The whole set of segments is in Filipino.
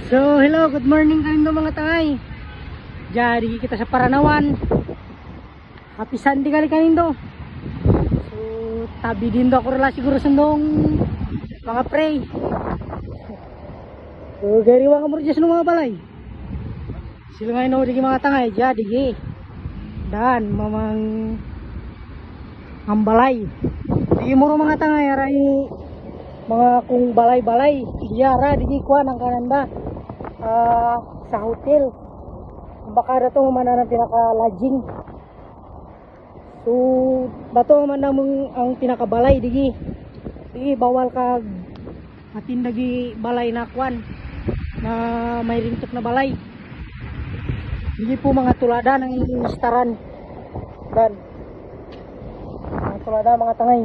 So hello, good morning kanindo mga tangay. Jadi kita sa Paranawan. Happy Sunday kali kanindo. So tabi din do ako rela siguro sundong mga pray. So gari wa kamur jas mga balay. Sila ngayon digi mga tangay jadi dan mamang ambalay. Digi muro mga tangay aray mga kung balay-balay iyara digi kuan ang kananda. Sa hotel baka dato man ang pinaka-lodging. So dato man ang pinaka-balay digi bawal kag matindagi balay na kwan na may rintok na balay. Digi po mga tulada ng listaran dan mga tulada mga tangay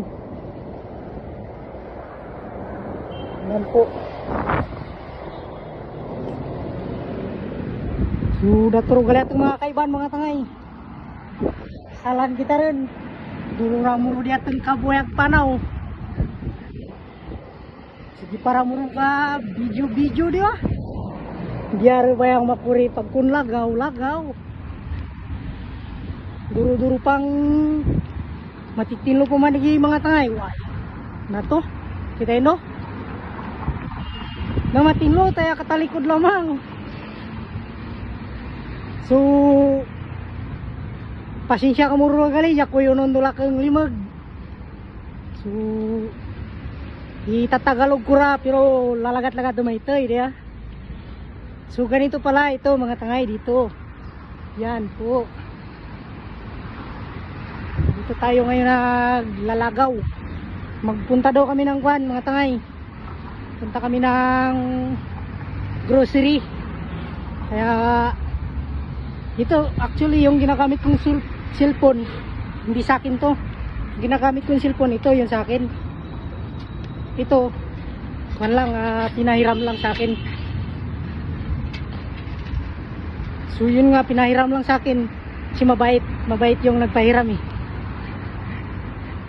yan po. Sudah turun galit mga kaiban mga tangay. Salan kita rin. Dulu ramuro di atin kabuyak panaw. Sige para muro ka video-video di ba? Biar bayang mapuri pagkun lagaw. Duru-duru pang matitilo po manigi mga tangay. Wah, nato kita ino. Na matinlo tayo katalikod lamang. So pasensya ka muro gali ya kuyo non dula kang limag. So itatagalog kura pero lalagat-lagat dumaytoy dia. So ganito pala ito mga tangay dito. Yan po. Dito tayo ngayon naglalagaw. Magpunta daw kami ng kwan mga tangay. Punta kami ng grocery. Kaya ito actually yung ginagamit kong cellphone, hindi sa akin to. Ginagamit kong cellphone ito yung sa akin. Ito man lang pinahiram lang sa akin. So yun nga pinahiram lang sa akin. Si mabait yung nagpahiram eh.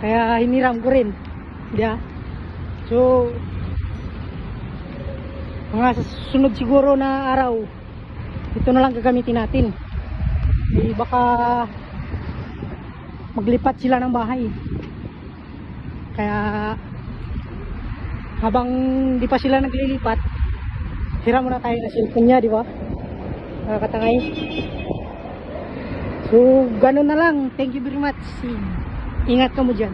Kaya hiniram ko rin. Yeah. So mga susunod siguro na araw ito na lang gagamitin natin. Baka maglipat sila ng bahay. Kaya habang di pa sila naglilipat, hiram muna tayo ng cellphone niya, di ba? Nakakatangay. So ganun na lang. Thank you very much. Ingat ka mo dyan.